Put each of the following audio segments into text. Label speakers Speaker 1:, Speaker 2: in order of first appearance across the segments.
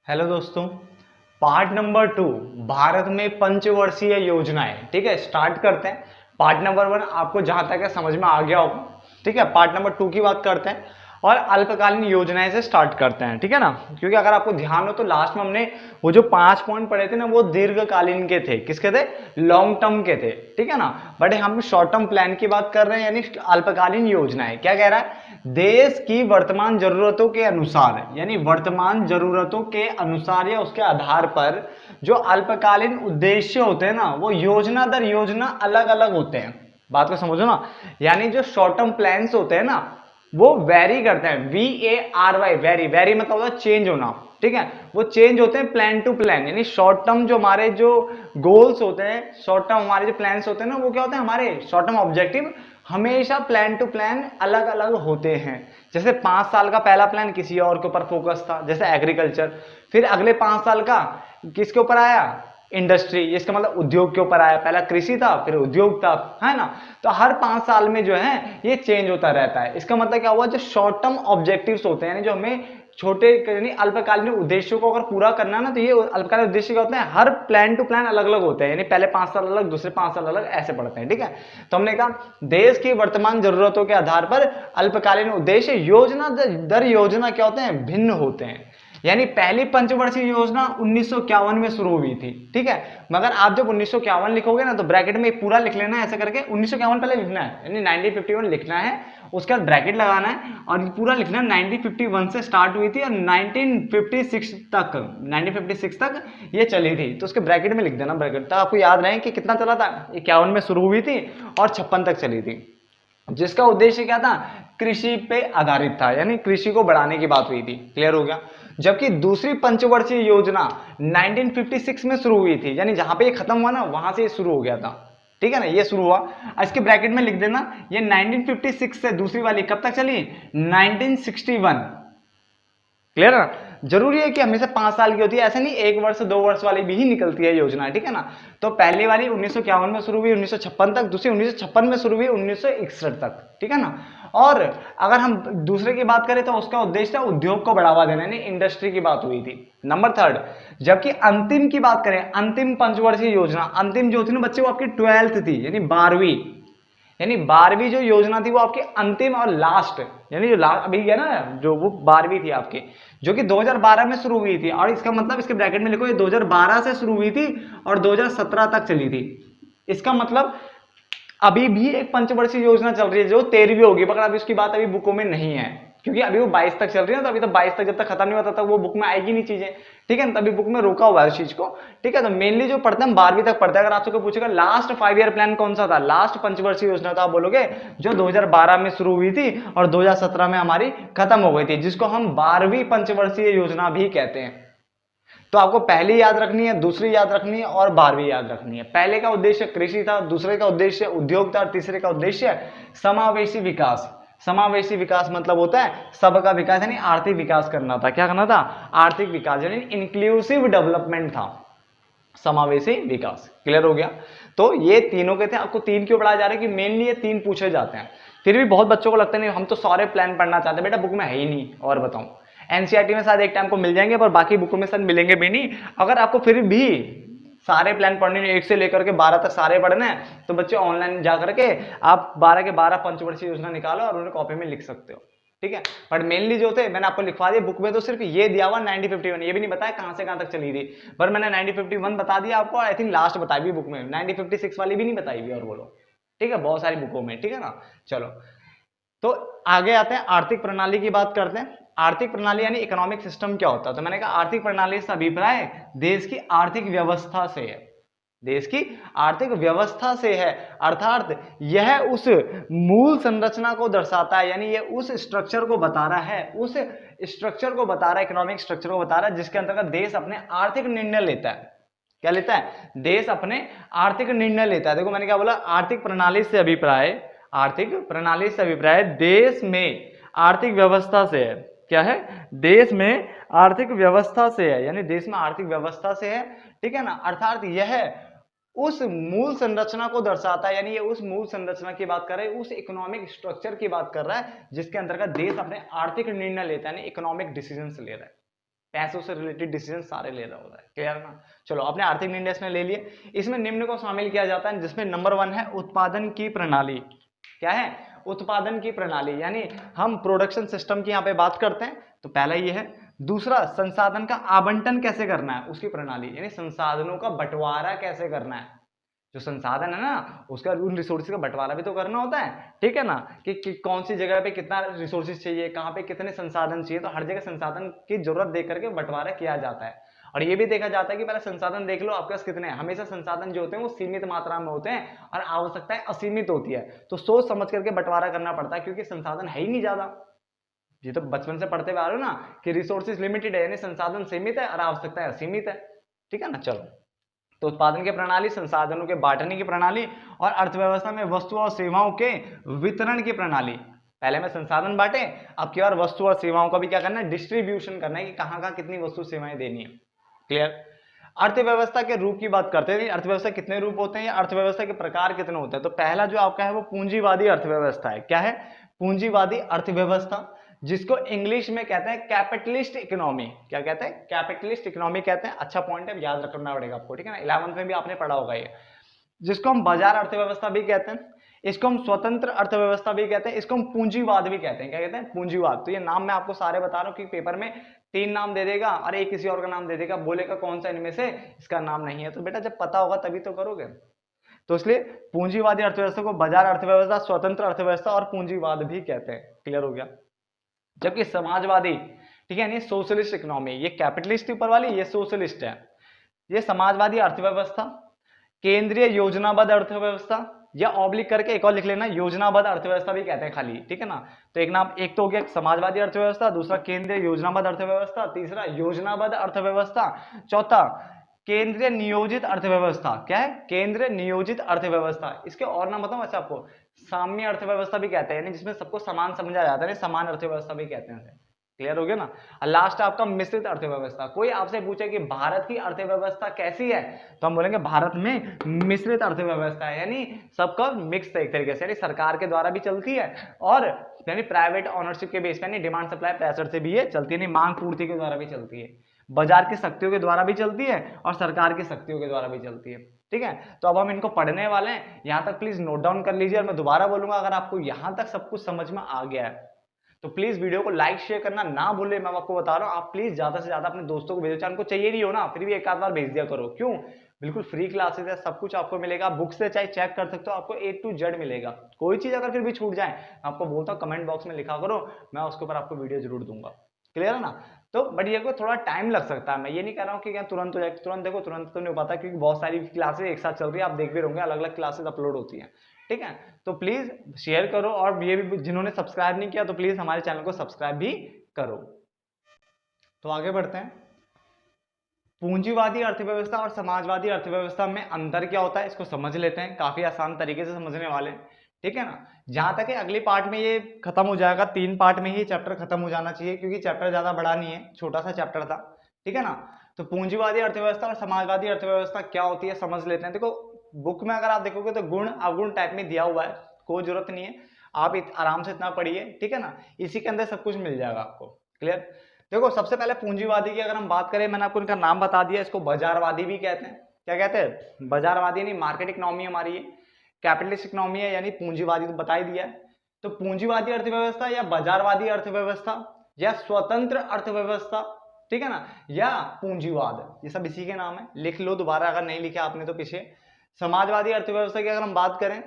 Speaker 1: Hello दोस्तों। Part number 2 Bharat में पंचवर्षीय योजनाएं। ठीक है, स्टार्ट करते हैं। पार्ट नंबर 1 आपको जहां तक है समझ में आ गया होगा। ठीक है, पार्ट नंबर 2 की बात करते हैं और अल्पकालीन योजनाएं से स्टार्ट करते हैं। ठीक है ना, क्योंकि अगर आपको ध्यान हो तो लास्ट में हमने वो जो 5 पॉइंट पढ़े थे ना, वो दीर्घकालीन के थे। किसके थे? लॉन्ग टर्म के थे। ठीक है ना, बट हम शॉर्ट टर्म प्लान की बात कर रहे हैं, यानी अल्पकालीन योजनाएं। क्या कह रहा है? देश की वर्तमान जरूरतों के अनुसार, यानी वर्तमान जरूरतों के अनुसार या उसके आधार पर जो अल्पकालीन उद्देश्य होते हैं ना, वो योजना दर योजना अलग अलग होते हैं। बात को समझो ना, यानी जो शॉर्ट टर्म प्लान्स होते हैं ना, वो वेरी करते हैं। VARY, very. वेरी मतलब होता है चेंज होना। ठीक है, वो चेंज होते हैं प्लान टू प्लान। यानी शॉर्ट टर्म जो हमारे जो गोल्स होते हैं, शॉर्ट टर्म हमारे जो प्लान्स होते हैं ना, वो क्या होते हैं? हमारे शॉर्ट टर्म ऑब्जेक्टिव हमेशा प्लान टू प्लान अलग अलग होते हैं। जैसे 5 साल का पहला प्लान किसी और के ऊपर फोकस था, जैसे एग्रीकल्चर। फिर अगले 5 साल का किसके ऊपर आया? इंडस्ट्री। इसका मतलब उद्योग के ऊपर आया। पहला कृषि था, फिर उद्योग था, है ना। तो हर 5 साल में जो है ये चेंज होता रहता है। इसका मतलब क्या हुआ? जो शॉर्ट टर्म ऑब्जेक्टिव्स होते हैं, यानी जो हमें छोटे यानी अल्पकालीन उद्देश्यों को अगर पूरा करना है ना, तो ये अल्पकालीन उद्देश्य क्या होते हैं? हर प्लान टू प्लान अलग अलग होते हैं। यानी पहले 5 साल अलग, दूसरे 5 साल अलग, ऐसे पढ़ते हैं। ठीक है, तो हमने कहा देश की वर्तमान जरूरतों के आधार पर अल्पकालीन उद्देश्य योजना दर योजना क्या होते हैं? भिन्न होते हैं। यानी पहली पंचवर्षीय योजना 1951 में शुरू हुई थी। ठीक है, मगर आप जब 1951 लिखोगे ना, तो ब्रैकेट में पूरा लिख लेना है। ऐसे करके 1951 पहले लिखना है, यानी 1951 लिखना है, उसका ब्रैकेट लगाना है और पूरा लिखना है। 1951 से स्टार्ट हुई थी और 1956 तक ये चली थी। तो उसके ब्रैकेट में लिख देना। ब्रैकेट तक आपको याद रहे कि कितना चला था? 51 में शुरू हुई थी और 56 तक चली थी, जिसका उद्देश्य क्या था? कृषि पे आधारित था, यानी कृषि को बढ़ाने की बात हुई थी। क्लियर हो गया? जबकि दूसरी पंचवर्षीय योजना 1956 में शुरू हुई थी, यानी जहां पे ये खत्म हुआ ना, वहां से ये शुरू हो गया था। ठीक है ना, ये शुरू हुआ। इसके ब्रैकेट में लिख देना, ये 1956 से दूसरी वाली कब तक चली? 1961। क्लियर है ना? जरूरी है कि हमेशा 5 साल की होती है, ऐसा नहीं 1 वर्ष 2 वर्ष वाली भी ही निकलती है योजना। ठीक है ना, तो पहली वाली 1951 में शुरू हुई 1956 तक, दूसरी 1956 में शुरू हुई 1961 तक। ठीक है ना, और अगर हम दूसरे की बात करें तो उसका उद्देश्य था उद्योग को बढ़ावा देना, यानी इंडस्ट्री की बात हुई थी। नंबर 3। जबकि अंतिम की बात करें, अंतिम पंचवर्षीय योजना, अंतिम जो थी ना बच्चे, वो आपकी 12th थी, यानी 12वीं। यानी 12वीं जो योजना थी वो आपकी अंतिम और लास्ट, यानी जो अभी है ना, जो वो 12वीं थी आपकी, जो कि 2012 में शुरू हुई थी। और इसका मतलब इसके ब्रैकेट में लिखो, ये 2012 से शुरू हुई थी और 2017 तक चली थी। इसका मतलब अभी भी एक पंचवर्षीय योजना चल रही है जो 13वीं होगी, मगर अभी उसकी बात अभी बुकों में नहीं है, क्योंकि अभी वो 22 तक चल रही है। तो अभी तो 22 तक जब तक खत्म नहीं होता तब वो बुक में आएगी नहीं चीजें। ठीक है ना, तभी बुक में रोका हुआ है उस चीज को। ठीक है, तो मेनली जो पढ़ते हैं 12वीं तक पढ़ते हैं। अगर आपसे कोई पूछेगा लास्ट 5 ईयर प्लान कौन सा था, लास्ट पंचवर्षीय योजना, तो आप बोलोगे जो 2012 में शुरू हुई थी और 2017 में हमारी खत्म हो गई थी, जिसको हम 12वीं पंचवर्षीय योजना भी कहते हैं। तो आपको पहली याद रखनी है, दूसरी याद रखनी है और 12वीं याद रखनी है। पहले का उद्देश्य कृषि था, दूसरे का उद्देश्य उद्योग था और तीसरे का उद्देश्य समावेशी विकास। समावेशी विकास मतलब होता है सबका विकास, यानी आर्थिक विकास करना था। क्या करना था? आर्थिक विकास, यानी इंक्लूसिव डेवलपमेंट था समावेशी विकास। क्लियर हो गया? तो ये तीनों के थे। आपको 3 क्यों पढ़ाया जा रहा है? कि मेनली ये 3 पूछे जाते हैं। फिर भी बहुत बच्चों को लगता है नहीं हम तो सारे प्लान पढ़ना चाहते हैं। बेटा बुक में है ही नहीं, और बताऊं एनसीईआरटी में शायद एक टाइम को मिल जाएंगे, पर बाकी बुकों में शायद मिलेंगे भी नहीं। अगर आपको फिर भी सारे प्लान पढ़ने हैं, 1 से लेकर के 12 तक सारे पढ़ने हैं, तो बच्चे ऑनलाइन जा करके आप 12 के 12 पंचवर्षीय योजना निकालो और उन्हें कॉपी में लिख सकते हो। ठीक है, बट मेनली जो थे मैंने आपको लिखवा दिया बुक में, तो सिर्फ ये दिया हुआ 1951, ये भी नहीं बताया कहां से कहां तक चली थी। पर मैंने 1951 बता दिया आपको, आई थिंक लास्ट बताई भी बुक में, 1956 वाली भी नहीं बताई हुई। और बोलो, ठीक है, बहुत सारी बुकों में। ठीक है ना, चलो तो आगे आते हैं, आर्थिक प्रणाली की बात करते हैं। आर्थिक प्रणाली यानी इकोनॉमिक सिस्टम क्या होता है? तो मैंने कहा आर्थिक प्रणाली से अभिप्राय देश की आर्थिक व्यवस्था से है। देश की आर्थिक व्यवस्था से है, अर्थात यह उस मूल संरचना को दर्शाता है, यानी यह उस स्ट्रक्चर को बता रहा है, उस स्ट्रक्चर को बता रहा है, इकोनॉमिक स्ट्रक्चर को बता रहा है, जिसके अंतर्गत देश अपने आर्थिक निर्णय लेता है। क्या लेता है? देश अपने आर्थिक निर्णय लेता है। देखो मैंने क्या बोला, आर्थिक प्रणाली से अभिप्राय, आर्थिक प्रणाली से अभिप्राय देश में आर्थिक व्यवस्था से है। क्या है? देश में आर्थिक व्यवस्था से है, यानी देश में आर्थिक व्यवस्था से है। ठीक है ना, अर्थात यह उस मूल संरचना को दर्शाता है, यानी ये उस मूल संरचना की बात कर रहा है, उस इकोनॉमिक स्ट्रक्चर की बात कर रहा है, जिसके अंतर्गत देश अपने आर्थिक निर्णय लेता है, यानी इकोनॉमिक डिसीजंस ले रहा है। पैसों से रिलेटेड डिसीजन सारे ले रहा होता है। क्लियर ना? चलो अपने आर्थिक निर्णय इसने ले लिए। इसमें निम्न को शामिल किया जाता है, जिसमें नंबर 1 है उत्पादन की प्रणाली। क्या है? उत्पादन की प्रणाली, यानी हम प्रोडक्शन सिस्टम की यहाँ पे बात करते हैं, तो पहला ये है। दूसरा, संसाधन का आवंटन कैसे करना है, उसकी प्रणाली, यानी संसाधनों का बंटवारा कैसे करना है। जो संसाधन है ना, उसका उन रिसोर्सेज का बंटवारा भी तो करना होता है, ठीक है ना, कि कौन सी जगह पे कितना रिसोर्सेज चाहिए, कहाँ पे कितने संसाधन चाहिए, तो हर जगह संसाधन की जरूरत देख करके बंटवारा किया जाता है। और ये भी देखा जाता है कि पहले संसाधन देख लो आपके पास कितने हैं। हमेशा संसाधन जो होते हैं वो सीमित मात्रा में होते हैं और आवश्यकताएं असीमित होती है, तो सोच समझ करके बंटवारा करना पड़ता है, क्योंकि संसाधन है ही नहीं ज्यादा। ये तो बचपन से पढ़ते हुए आ रहे हो ना कि रिसोर्सेज लिमिटेड है, यानी संसाधन सीमित है और आवश्यकताएं असीमित है, ठीक है ना। चलो, तो उत्पादन की प्रणाली, संसाधनों के बांटने की प्रणाली और अर्थव्यवस्था में वस्तुओं और सेवाओं के वितरण की प्रणाली। पहले में संसाधन बांटे, अब की बार वस्तु और सेवाओं का भी क्या करना है, डिस्ट्रीब्यूशन करना है कि कहां कहां कितनी वस्तु सेवाएं देनी है। क्लियर? अर्थव्यवस्था के रूप की बात करते हैं, अर्थव्यवस्था कितने रूप होते हैं या अर्थव्यवस्था के प्रकार कितने होते हैं। तो पहला जो आपका है वो पूंजीवादी अर्थव्यवस्था है। क्या है? पूंजीवादी अर्थव्यवस्था, जिसको इंग्लिश में कहते हैं कैपिटलिस्ट इकोनॉमी। क्या कहते हैं? कैपिटलिस्ट इकोनॉमी कहते हैं। अच्छा पॉइंट है, याद रखना पड़ेगा आपको, ठीक है ना, 11th में भी आपने पढ़ा होगा ये। जिसको हम बाजार अर्थव्यवस्था भी कहते हैं, इसको हम स्वतंत्र अर्थव्यवस्था भी कहते हैं, इसको हम पूंजीवाद भी कहते हैं। क्या कहते हैं? पूंजीवाद। तो ये नाम मैं आपको सारे बता रहा हूं कि पेपर में 3 नाम दे देगा और एक किसी और का नाम दे देगा, बोलेगा कौन सा इनमें से इसका नाम नहीं है। तो बेटा जब पता होगा तभी तो करोगे। तो इसलिए पूंजीवादी अर्थव्यवस्था को बाजार अर्थव्यवस्था, स्वतंत्र अर्थव्यवस्था और पूंजीवाद भी कहते हैं। क्लियर हो गया? जबकि समाजवादी, ठीक है, नहीं सोशलिस्ट इकोनॉमी, ये कैपिटलिस्ट ऊपर वाली, ये सोशलिस्ट है। ये समाजवादी अर्थव्यवस्था, केंद्रीय योजनाबद्ध अर्थव्यवस्था, या ऑब्लिक करके एक और लिख लेना, योजनाबद्ध अर्थव्यवस्था भी कहते हैं खाली, ठीक है ना। तो एक नाम, एक तो हो गया समाजवादी अर्थव्यवस्था, दूसरा केंद्रीय योजनाबद्ध अर्थव्यवस्था, तीसरा योजनाबद्ध अर्थव्यवस्था, चौथा केंद्रीय नियोजित अर्थव्यवस्था। क्या है? केंद्रीय नियोजित अर्थव्यवस्था। इसके और नाम बताऊं अच्छा आपको, साम्य अर्थव्यवस्था भी कहते हैं, यानी जिसमें सबको समान समझा जाता है, समान अर्थव्यवस्था भी कहते हैं। क्लियर हो गया ना? लास्ट आपका मिश्रित अर्थव्यवस्था। कोई आपसे पूछे कि भारत की अर्थव्यवस्था कैसी है, तो हम बोलेंगे भारत में मिश्रित अर्थव्यवस्था है, यानी सबका मिक्स एक तरीके से, यानी सरकार के द्वारा भी चलती है और यानी प्राइवेट ऑनरशिप के बेस पे, यानी डिमांड सप्लाई प्रेशर से भी ये चलती है, यानी मांग पूर्ति के द्वारा भी चलती है, बाजार की शक्तियों के द्वारा भी चलती है और सरकार की शक्तियों के द्वारा भी चलती है। ठीक है, तो अब हम इनको पढ़ने वाले हैं। यहां तक प्लीज नोट डाउन कर लीजिए और मैं दोबारा बोलूंगा, अगर आपको यहां तक सब कुछ समझ में आ गया है तो प्लीज वीडियो को लाइक शेयर करना ना भूले। मैं आपको बता रहा हूं, आप प्लीज ज्यादा से ज्यादा अपने दोस्तों को भेजो, चाहे उनको चाहिए नहीं हो ना, फिर भी एक आध बार भेज दिया करो। क्यों? बिल्कुल फ्री क्लासेस है, सब कुछ आपको मिलेगा, बुक से चाहे चेक कर सकते हो, आपको A to Z मिलेगा। कोई चीज अगर फिर भी छूट जाए, आपको बोलता हूँ कमेंट बॉक्स में लिखा करो, मैं उसके ऊपर आपको वीडियो जरूर दूंगा। क्लियर है ना? तो बट ये को थोड़ा टाइम लग सकता है, मैं ये नहीं कह रहा हूँ कि क्या तुरंत हो जाए, तुरंत देखो तुरंत तो नहीं हो पाता, क्योंकि बहुत सारी क्लासेस एक साथ चल रही है, आप देख भी रहोगे, अलग अलग क्लासेस अपलोड होती है। ठीक है, तो प्लीज शेयर करो, और ये भी जिन्होंने सब्सक्राइब नहीं किया तो प्लीज हमारे चैनल को सब्सक्राइब भी करो। तो आगे बढ़ते हैं। पूंजीवादी अर्थव्यवस्था और समाजवादी अर्थव्यवस्था में अंतर क्या होता है, इसको समझ लेते हैं, काफी आसान तरीके से समझने वाले हैं। ठीक है ना? जहां तक है अगली पार्ट में ये खत्म हो जाएगा, 3 पार्ट में ही चैप्टर खत्म हो जाना चाहिए, क्योंकि चैप्टर ज्यादा बड़ा नहीं है, छोटा सा चैप्टर था। ठीक है ना? तो पूंजीवादी अर्थव्यवस्था और समाजवादी अर्थव्यवस्था क्या होती है समझ लेते हैं। देखो बुक में अगर आप देखोगे तो गुण अवगुण टाइप में दिया हुआ है, कोई जरूरत नहीं है, आप आराम से इतना पढ़िए। ठीक है ना? इसी के अंदर सब कुछ मिल जाएगा आपको। क्लियर? देखो सबसे पहले पूंजीवादी की अगर हम बात करें, मैंने आपको इनका नाम बता दिया, इसको बाजारवादी भी कहते हैं। क्या कहते हैं? बाजारवादी, यानी मार्केट इकोनॉमी हमारी है, कैपिटलिस्ट इकोनॉमी है, यानी पूंजीवादी तो बता ही दिया है। तो पूंजीवादी अर्थव्यवस्था या बाजारवादी अर्थव्यवस्था या स्वतंत्र अर्थव्यवस्था, ठीक है ना, या पूंजीवाद, ये सब इसी के नाम है, लिख लो दोबारा अगर नहीं लिखा आपने तो पीछे। समाजवादी अर्थव्यवस्था की अगर हम बात करें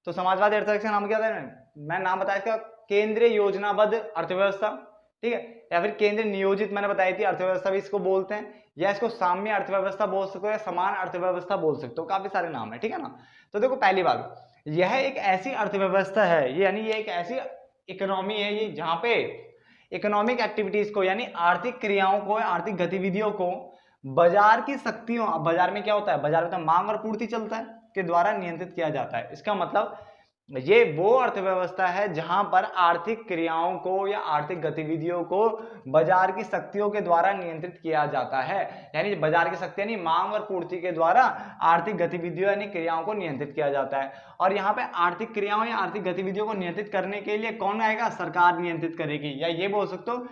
Speaker 1: तो समाजवादी अर्थव्यवस्था का नाम क्या था, मैं नाम बताया इसका, केंद्रीय योजनाबद्ध अर्थव्यवस्था। ठीक है, या फिर केंद्र नियोजित मैंने बताई थी अर्थव्यवस्था भी इसको बोलते हैं, या इसको साम्य अर्थव्यवस्था बोल सकते हो, या समान अर्थव्यवस्था बोल सकते हो, काफी सारे नाम है। ठीक है ना? तो देखो पहली बात, यह एक ऐसी अर्थव्यवस्था है, यानी ये एक ऐसी इकोनॉमी है ये जहां पे इकोनॉमिक एक्टिविटीज को, यानी आर्थिक क्रियाओं को, आर्थिक गतिविधियों को बाजार की शक्तियों, बाजार में क्या होता है, बाजार में तो मांग और पूर्ति चलता है, के द्वारा नियंत्रित किया जाता है। इसका मतलब ये वो अर्थव्यवस्था है जहां पर आर्थिक क्रियाओं को या आर्थिक गतिविधियों को बाजार की शक्तियों के द्वारा नियंत्रित किया जाता है, यानी बाजार की शक्ति यानी मांग और पूर्ति के द्वारा आर्थिक गतिविधियों यानी क्रियाओं को नियंत्रित किया जाता है। और यहाँ पे आर्थिक क्रियाओं या आर्थिक गतिविधियों को नियंत्रित करने के लिए कौन आएगा? सरकार नियंत्रित करेगी, या ये बोल सकते हो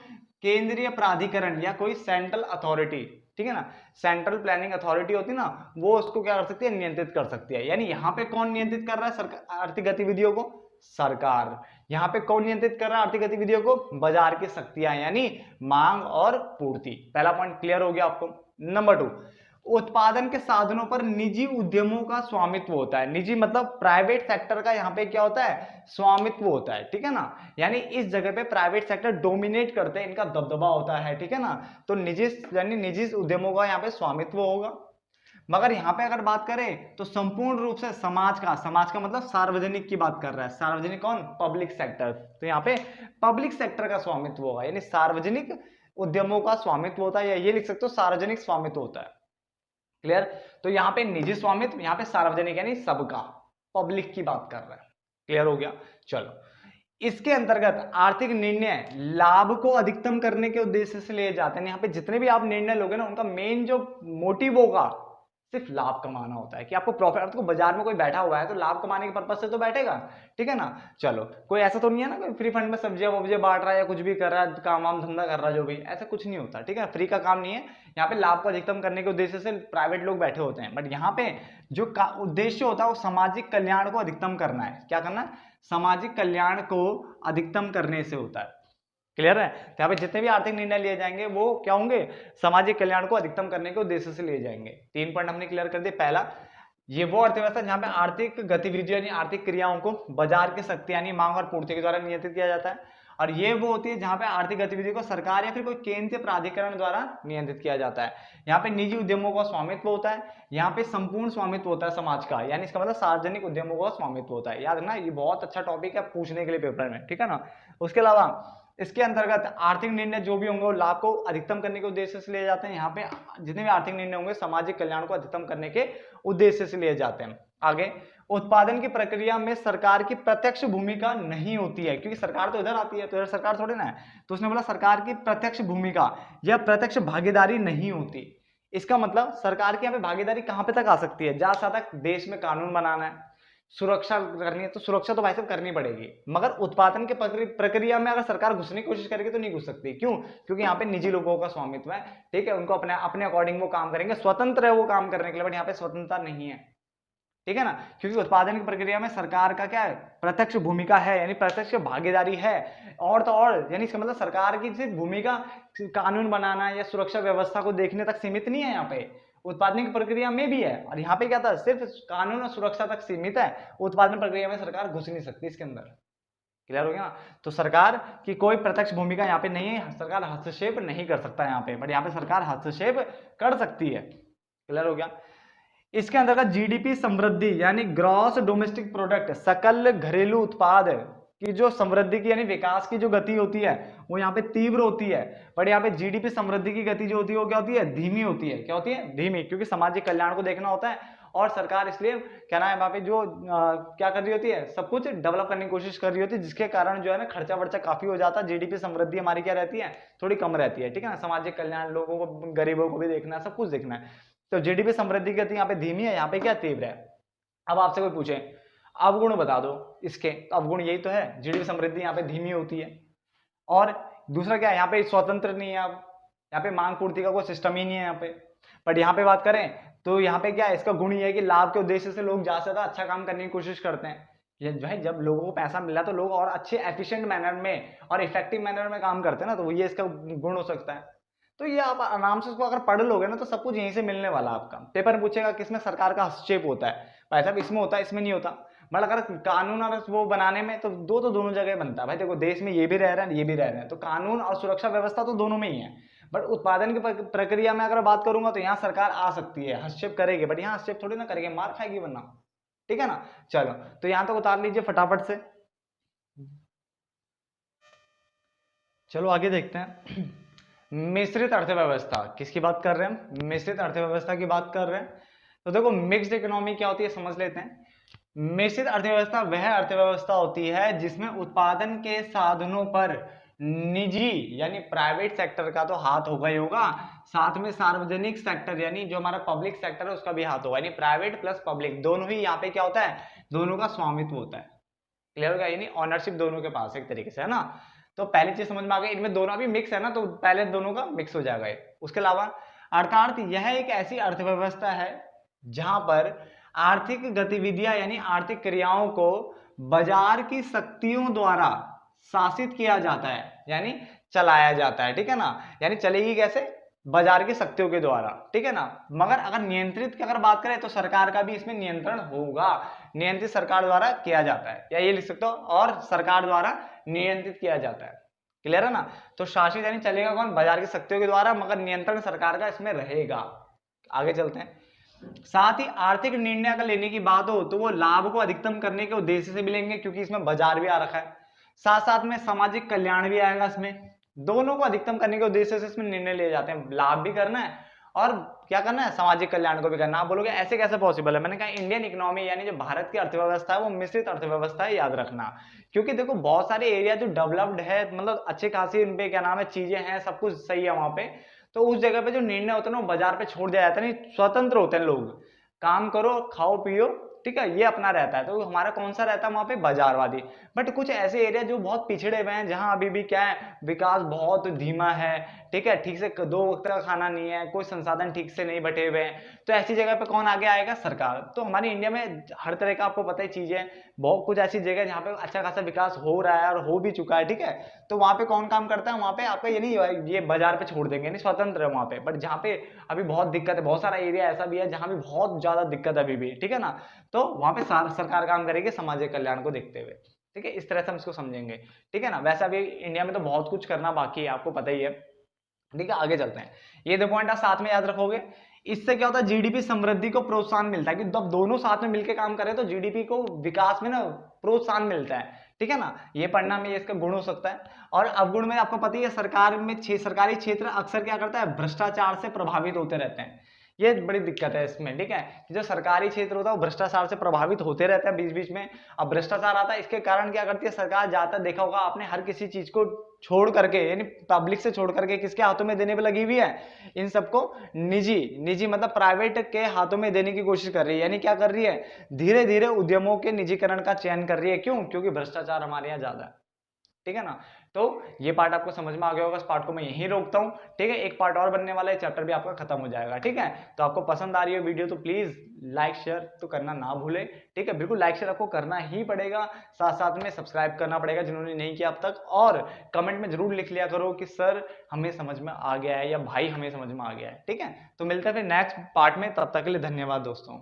Speaker 1: केंद्रीय प्राधिकरण या कोई सेंट्रल अथॉरिटी, ठीक है ना, सेंट्रल प्लानिंग अथॉरिटी होती है ना, वो उसको क्या कर सकती है, नियंत्रित कर सकती है। यानी यहाँ पे कौन नियंत्रित कर रहा है सरकार आर्थिक गतिविधियों को, सरकार। यहाँ पे कौन नियंत्रित कर रहा है आर्थिक गतिविधियों को, बाजार की शक्तियां यानी मांग और पूर्ति। पहला पॉइंट क्लियर हो गया आपको। नंबर 2, उत्पादन के साधनों पर निजी उद्यमों का स्वामित्व होता है। निजी मतलब प्राइवेट सेक्टर का यहाँ पे क्या होता है, स्वामित्व होता है, ठीक है ना। यानी इस जगह पे प्राइवेट सेक्टर डोमिनेट करते हैं, इनका दबदबा होता है, ठीक है ना। तो निजी यानी निजी उद्यमों का यहाँ पे स्वामित्व होगा। मगर यहाँ पे अगर बात करें तो संपूर्ण रूप से समाज का मतलब सार्वजनिक की बात कर रहा है। सार्वजनिक कौन, पब्लिक सेक्टर। तो यहाँ पे पब्लिक सेक्टर का स्वामित्व होगा, यानी सार्वजनिक उद्यमों का स्वामित्व होता है, या ये लिख सकते हो सार्वजनिक स्वामित्व होता है। क्लियर। तो यहाँ पे निजी स्वामित्व, यहाँ पे सार्वजनिक यानी सबका, पब्लिक की बात कर रहा है। क्लियर हो गया। चलो, इसके अंतर्गत आर्थिक निर्णय लाभ को अधिकतम करने के उद्देश्य से लिए जाते हैं। यहाँ पे जितने भी आप निर्णय लोगे ना, उनका मेन जो मोटिव होगा सिर्फ लाभ कमाना होता है, कि आपको प्रॉफिट। आपको बाजार में कोई बैठा हुआ है तो लाभ कमाने के पर्पज से तो बैठेगा, ठीक है ना। चलो, कोई ऐसा तो नहीं है ना कोई फ्री फंड में सब्जियां वब्जियां बांट रहा है या कुछ भी कर रहा है, काम वाम धंधा कर रहा है जो भी, ऐसा कुछ नहीं होता, ठीक है। फ्री का काम नहीं है यहाँ पे। लाभ को अधिकतम करने के उद्देश्य से प्राइवेट लोग बैठे होते हैं, बट यहाँ पे जो उद्देश्य होता है वो सामाजिक कल्याण को अधिकतम करना है। क्या करना है, सामाजिक कल्याण को अधिकतम करने से होता है। क्लियर है। तो यहाँ पे जितने भी आर्थिक निर्णय लिए जाएंगे वो क्या होंगे, सामाजिक कल्याण को अधिकतम करने के उद्देश्य से लिए जाएंगे। 3 पॉइंट हमने क्लियर कर दिए। पहला, ये वो अर्थव्यवस्था जहां पे आर्थिक गतिविधियों यानी आर्थिक क्रियाओं को बाजार की शक्ति यानी मांग और पूर्ति के द्वारा नियंत्रित किया जाता है। और ये वो होती है जहां पे आर्थिक गतिविधि को सरकार या फिर कोई केंद्रीय प्राधिकरण द्वारा नियंत्रित किया जाता है। यहाँ पे निजी उद्यमों का स्वामित्व होता है, यहाँ पे संपूर्ण स्वामित्व होता है समाज का, यानी इसका मतलब सार्वजनिक उद्यमों का स्वामित्व होता है। याद रखना, ये बहुत अच्छा टॉपिक है पूछने के लिए पेपर में, ठीक है ना। उसके अलावा इसके अंतर्गत आर्थिक निर्णय जो भी होंगे वो लाभ को अधिकतम करने के उद्देश्य से लिए जाते हैं। यहाँ पे जितने भी आर्थिक निर्णय होंगे सामाजिक कल्याण को अधिकतम करने के उद्देश्य से लिए जाते हैं। आगे, उत्पादन की प्रक्रिया में सरकार की प्रत्यक्ष भूमिका नहीं होती है, क्योंकि सरकार तो इधर आती है, तो इधर सरकार थोड़ी ना है। तो उसने बोला सरकार की प्रत्यक्ष भूमिका या प्रत्यक्ष भागीदारी नहीं होती। इसका मतलब सरकार की यहाँ पे भागीदारी कहां पे तक आ सकती है, जहां तक देश में कानून बनाना है, सुरक्षा करनी है, तो सुरक्षा तो भाई साहब करनी पड़ेगी। मगर उत्पादन के प्रक्रिया में अगर सरकार घुसने की कोशिश करेगी तो नहीं घुस सकती। क्यों, क्योंकि यहाँ पे निजी लोगों का स्वामित्व है, ठीक है। उनको अपने अपने अकॉर्डिंग वो काम करेंगे, स्वतंत्र है वो काम करने के लिए, बट यहाँ पे स्वतंत्रता नहीं है, ठीक है ना। क्योंकि उत्पादन की प्रक्रिया में सरकार का क्या है, प्रत्यक्ष भूमिका है, यानी प्रत्यक्ष भागीदारी है। और तो और यानी इसका मतलब सरकार की सिर्फ भूमिका कानून बनाना या सुरक्षा व्यवस्था को देखने तक सीमित नहीं है, यहाँ पे उत्पादन की प्रक्रिया में भी है। और यहाँ पे क्या था, सिर्फ कानून और सुरक्षा तक सीमित है, उत्पादन प्रक्रिया में सरकार घुस नहीं सकती इसके अंदर। क्लियर हो गया। तो सरकार की कोई प्रत्यक्ष भूमिका यहाँ पे नहीं है, सरकार हस्तक्षेप नहीं कर सकता यहाँ पे, बट यहाँ पे सरकार हस्तक्षेप कर सकती है। क्लियर हो गया। इसके अंतर्गत जीडीपी समृद्धि यानी ग्रॉस डोमेस्टिक प्रोडक्ट, सकल घरेलू उत्पाद की जो समृद्धि की यानी विकास की जो गति होती है वो यहाँ पे तीव्र होती है। बट यहाँ पे जीडीपी समृद्धि की गति जो होती है वो क्या होती है, धीमी होती है। क्या होती है, धीमी, क्योंकि सामाजिक कल्याण को देखना होता है और सरकार इसलिए क्या ना है वहाँ पे जो क्या कर रही होती है, सब कुछ डेवलप करने की कोशिश कर रही होती है, जिसके कारण जो है ना खर्चा वर्चा काफी हो जाता है। जीडीपी समृद्धि हमारी क्या रहती है, थोड़ी कम रहती है, ठीक है ना। सामाजिक कल्याण, लोगों को, गरीबों को भी देखना है, सब कुछ देखना है। तो जीडीपी समृद्धि की गति यहाँ पे धीमी है, यहाँ पे क्या तीव्र है। अब आपसे कोई पूछे अवगुण बता दो इसके, तो अवगुण यही तो है, जीडीपी समृद्धि यहाँ पे धीमी होती है। और दूसरा क्या है, यहाँ पे स्वतंत्र नहीं है, अब यहाँ पे मांग पूर्ति का कोई सिस्टम ही नहीं है यहाँ पे। बट यहाँ पे बात करें तो यहाँ पे क्या है, इसका गुण ये है कि लाभ के उद्देश्य से लोग ज्यादा से ज्यादा अच्छा काम करने की कोशिश करते हैं। ये जो है, जब लोगों को पैसा मिला तो लोग और अच्छे एफिशिएंट मैनर में और इफेक्टिव मैनर में काम करते हैं ना, तो ये इसका गुण हो सकता है। तो ये आप आराम से इसको अगर पढ़ लोगे ना तो सब कुछ यहीं से मिलने वाला आपका। पेपर में पूछेगा किसमें सरकार का हस्तक्षेप होता है, भाई साहब इसमें होता है, इसमें नहीं होता। मतलब अगर कानून और वो बनाने में तो दोनों जगह बनता है भाई। देखो, देश में ये भी रह रहे हैं, ये भी रह रहे हैं, तो कानून और सुरक्षा व्यवस्था तो दोनों में ही है। बट उत्पादन की प्रक्रिया में अगर बात करूंगा तो यहाँ सरकार आ सकती है, हस्तक्षेप करेगी, बट यहाँ हस्तक्षेप थोड़ी ना करेगी, मार खाएगी वरना, ठीक है ना। चलो, तो यहाँ तक उतार लीजिए फटाफट से। चलो आगे देखते हैं। मिश्रित अर्थव्यवस्था, किसकी बात कर रहे हैं, मिश्रित अर्थव्यवस्था की बात कर रहे हैं। तो देखो, मिक्स्ड इकोनॉमी क्या होती है समझ लेते हैं। मिश्रित अर्थव्यवस्था वह अर्थव्यवस्था होती है जिसमें उत्पादन के साधनों पर निजी यानी प्राइवेट सेक्टर का तो हाथ होगा ही होगा, साथ में सार्वजनिक सेक्टर यानी जो हमारा पब्लिक सेक्टर है उसका भी हाथ होगा, यानी प्राइवेट प्लस पब्लिक दोनों ही यहाँ पे क्या होता है, दोनों का स्वामित्व होता है। क्लियर होगा, यानी ऑनरशिप दोनों के पास एक तरीके से, है ना। तो पहली चीज समझ में आ गई, इनमें दोनों अभी मिक्स है ना, तो पहले दोनों का मिक्स हो जाएगा ये। उसके अलावा अर्थार्थ यह एक ऐसी अर्थव्यवस्था है जहां पर आर्थिक गतिविधियां यानी आर्थिक क्रियाओं को बाजार की शक्तियों द्वारा शासित किया जाता है, यानी चलाया जाता है, ठीक है ना। यानी चलेगी कैसे, बाजार की शक्तियों के द्वारा, ठीक है ना। मगर अगर नियंत्रित की अगर बात करें तो सरकार का भी इसमें नियंत्रण होगा, नियंत्रित सरकार द्वारा किया जाता है, या ये लिख सकते हो, और सरकार द्वारा नियंत्रित किया जाता है। क्लियर है ना। तो शासित यानी चलेगा कौन, बाजार की शक्तियों के द्वारा, मगर नियंत्रण सरकार का इसमें रहेगा। आगे चलते हैं। साथ ही आर्थिक निर्णय अगर लेने की बात हो तो वो लाभ को अधिकतम करने के उद्देश्य से मिलेंगे, क्योंकि इसमें बाजार भी आ रखा है, साथ साथ में सामाजिक कल्याण भी आएगा इसमें। दोनों को अधिकतम करने के उद्देश्य से इसमें निर्णय लिए जाते हैं, लाभ भी करना है और क्या करना है, सामाजिक कल्याण को भी करना। आप बोलोगे ऐसे कैसे पॉसिबल है, मैंने कहा इंडियन इकोनॉमी यानी जो भारत की अर्थव्यवस्था है वो मिश्रित अर्थव्यवस्था है, याद रखना। क्योंकि देखो बहुत सारे एरिया जो डेवलप्ड है, मतलब अच्छे खासी उन पे क्या नाम है चीजें हैं, सब कुछ सही है वहां पे, तो उस जगह पे जो निर्णय होते हैं ना वो बाजार पे छोड़ दिया जाता है, नहीं स्वतंत्र होते हैं लोग, काम करो खाओ पियो, ठीक है, ये अपना रहता है। तो हमारा कौन सा रहता है वहां पे, बाजारवादी। बट कुछ ऐसे एरिया जो बहुत पिछड़े हुए हैं, जहां अभी भी क्या है, विकास बहुत धीमा है, ठीक है, ठीक से 2 वक्त का खाना नहीं है, कोई संसाधन ठीक से नहीं बटे हुए हैं, तो ऐसी जगह पे कौन आगे आएगा, सरकार। तो हमारी इंडिया में हर तरह का आपको पता ही चीजें, बहुत कुछ ऐसी जगह जहाँ पे अच्छा खासा विकास हो रहा है और हो भी चुका है, ठीक है। तो वहां पे कौन काम करता है, वहां पे आपका ये नहीं ये बाजार पे छोड़ देंगे, नहीं स्वतंत्र है वहां पे। बट जहाँ पे अभी बहुत दिक्कत है, बहुत सारा एरिया ऐसा भी है जहां भी बहुत ज्यादा दिक्कत है अभी भी, ठीक है ना, तो वहां पे सरकार काम करेगी सामाजिक कल्याण को देखते हुए, ठीक है, इस तरह से हम इसको समझेंगे, ठीक है ना। वैसे अभी इंडिया में तो बहुत कुछ करना बाकी है, आपको पता ही है, ठीक है। आगे चलते हैं, ये 2 पॉइंट आप साथ में याद रखोगे। इससे क्या होता है, जीडीपी समृद्धि को प्रोत्साहन मिलता है, कि जब दोनों साथ में मिलकर काम करें तो जीडीपी को विकास में ना प्रोत्साहन मिलता है, ठीक है ना। ये पढ़ना में इसका गुण हो सकता है। और अवगुण में आपको पता ही है, सरकार में सरकारी क्षेत्र अक्सर क्या करता है, भ्रष्टाचार से प्रभावित होते रहते हैं। ये बड़ी दिक्कत है इसमें, ठीक है, कि जो सरकारी क्षेत्र होता है वो भ्रष्टाचार से प्रभावित होते रहता है बीच बीच में। अब भ्रष्टाचार आता है, इसके कारण क्या करती है सरकार, ज्यादातर देखा होगा आपने, हर किसी चीज को छोड़ करके, यानी पब्लिक से छोड़ करके किसके हाथों में देने पे लगी हुई है, इन सबको निजी निजी मतलब प्राइवेट के हाथों में देने की कोशिश कर रही है। यानी क्या कर रही है, धीरे धीरे उद्यमों के निजीकरण का चयन कर रही है। क्यों, क्योंकि भ्रष्टाचार हमारे यहाँ ज्यादा है, ठीक है ना। तो ये पार्ट आपको समझ में आ गया होगा, इस पार्ट को मैं यहीं रोकता हूँ, ठीक है। एक पार्ट और बनने वाला है, चैप्टर भी आपका खत्म हो जाएगा, ठीक है। तो आपको पसंद आ रही है वीडियो तो प्लीज लाइक शेयर तो करना ना भूले, ठीक है, बिल्कुल लाइक शेयर आपको करना ही पड़ेगा, साथ साथ में सब्सक्राइब करना पड़ेगा जिन्होंने नहीं किया अब तक, और कमेंट में जरूर लिख लिया करो कि सर हमें समझ में आ गया है, या भाई हमें समझ में आ गया है, ठीक है। तो मिलते हैं फिर नेक्स्ट पार्ट में, तब तक के लिए धन्यवाद दोस्तों।